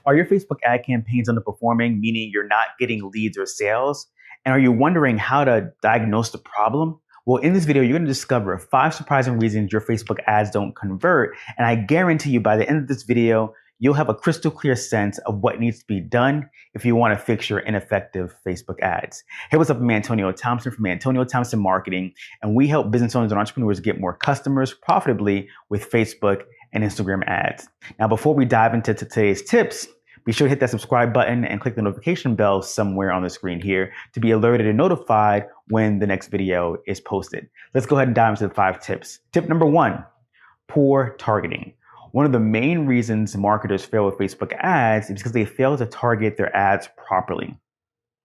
Are your Facebook ad campaigns underperforming, meaning you're not getting leads or sales? And are you wondering how to diagnose the problem? Well, in this video, you're going to discover 5 surprising reasons your Facebook ads don't convert. And I guarantee you by the end of this video, you'll have a crystal clear sense of what needs to be done if you want to fix your ineffective Facebook ads. Hey, what's up? I'm Antonio Thompson from Antonio Thompson Marketing, and we help business owners and entrepreneurs get more customers profitably with Facebook and Instagram ads. Now, before we dive into today's tips, be sure to hit that subscribe button and click the notification bell somewhere on the screen here to be alerted and notified when the next video is posted. Let's go ahead and dive into the 5 tips. Tip number 1, poor targeting. One of the main reasons marketers fail with Facebook ads is because they fail to target their ads properly.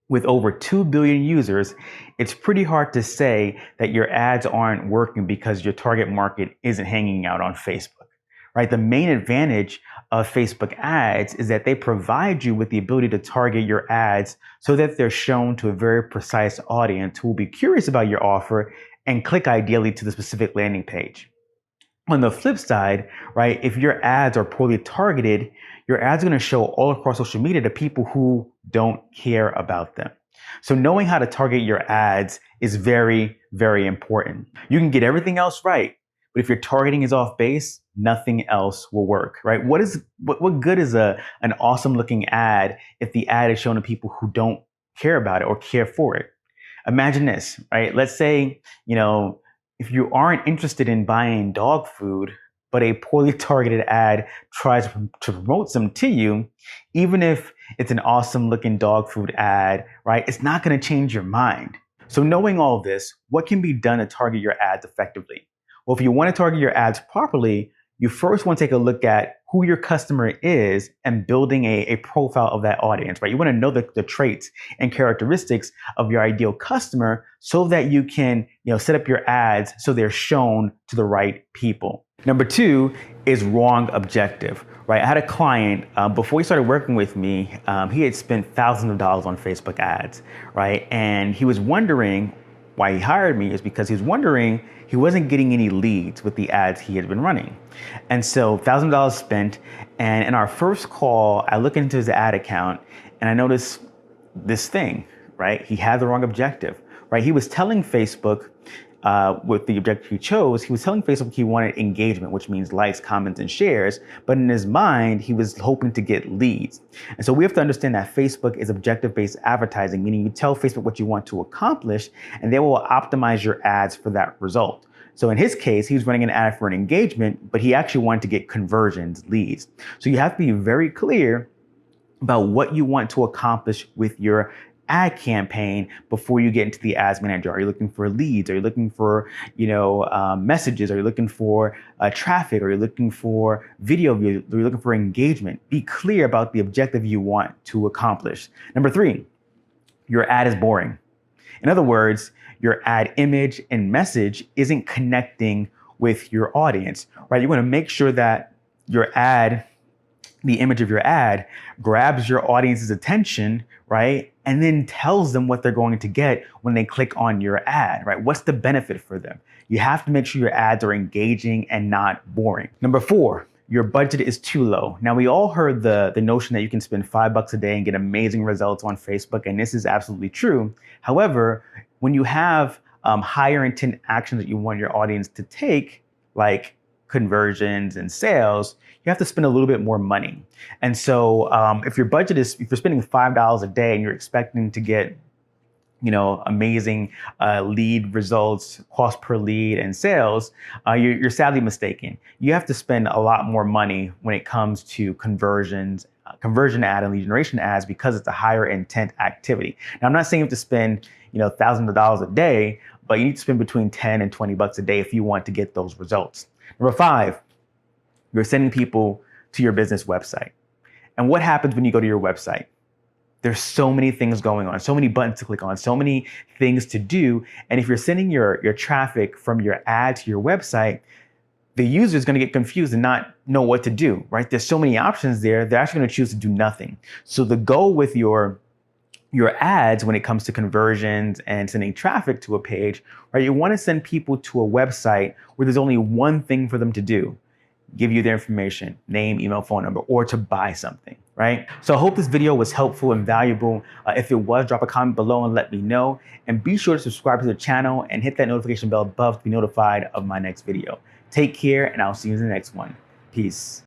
With over 2 billion users, it's pretty hard to say that your ads aren't working because your target market isn't hanging out on Facebook. Right? The main advantage of Facebook ads is that they provide you with the ability to target your ads so that they're shown to a very precise audience who will be curious about your offer and click ideally to the specific landing page. On the flip side, right, if your ads are poorly targeted, your ads are going to show all across social media to people who don't care about them. So knowing how to target your ads is very, very important. You can get everything else right, but if your targeting is off base, nothing else will work, right? What good is an awesome looking ad if the ad is shown to people who don't care about it or care for it? Imagine this, right? Let's say, if you aren't interested in buying dog food, but a poorly targeted ad tries to promote some to you, even if it's an awesome looking dog food ad, right? It's not going to change your mind. So knowing all this, what can be done to target your ads effectively? Well, if you want to target your ads properly, you first want to take a look at who your customer is and building a profile of that audience, right? You want to know the traits and characteristics of your ideal customer so that you can, set up your ads so they're shown to the right people. Number 2 is wrong objective, right? I had a client, before he started working with me, he had spent thousands of dollars on Facebook ads, right? And he was wondering why he hired me is because he was wondering he wasn't getting any leads with the ads he had been running. And so $1,000 spent. And in our first call, I look into his ad account and I noticed this thing, right? He had the wrong objective, right? He was telling Facebook, with the objective he chose, he was telling Facebook he wanted engagement, which means likes, comments, and shares. But in his mind, he was hoping to get leads. And so we have to understand that Facebook is objective-based advertising, meaning you tell Facebook what you want to accomplish, and they will optimize your ads for that result. So in his case, he was running an ad for an engagement, but he actually wanted to get conversions, leads. So you have to be very clear about what you want to accomplish with your ad campaign before you get into the ads manager. Are you looking for leads? Are you looking for, messages? Are you looking for traffic? Are you looking for video views? Are you looking for engagement? Be clear about the objective you want to accomplish. Number 3, your ad is boring. In other words, your ad image and message isn't connecting with your audience, right? You want to make sure that your ad, the image of your ad, grabs your audience's attention, right? And then tells them what they're going to get when they click on your ad, right? What's the benefit for them? You have to make sure your ads are engaging and not boring. Number 4, your budget is too low. Now, we all heard the notion that you can spend $5 a day and get amazing results on Facebook, and this is absolutely true. However, when you have higher intent actions that you want your audience to take, like conversions and sales, you have to spend a little bit more money. And so if you're spending $5 a day and you're expecting to get, amazing lead results, cost per lead and sales, you're sadly mistaken. You have to spend a lot more money when it comes to conversion ad and lead generation ads because it's a higher intent activity. Now, I'm not saying you have to spend, thousands of dollars a day, but you need to spend between $10 and $20 a day if you want to get those results. Number 5, you're sending people to your business website. And what happens when you go to your website? There's so many things going on, so many buttons to click on, so many things to do. And if you're sending your traffic from your ad to your website, the user is going to get confused and not know what to do, right? There's so many options there. They're actually going to choose to do nothing. So the goal with your ads when it comes to conversions and sending traffic to a page, right? You want to send people to a website where there's only one thing for them to do: give you their information, name, email, phone number, or to buy something. right? So I hope this video was helpful and valuable. If it was, drop a comment below and let me know. And be sure to subscribe to the channel and hit that notification bell above to be notified of my next video. Take care, and I'll see you in the next one. Peace.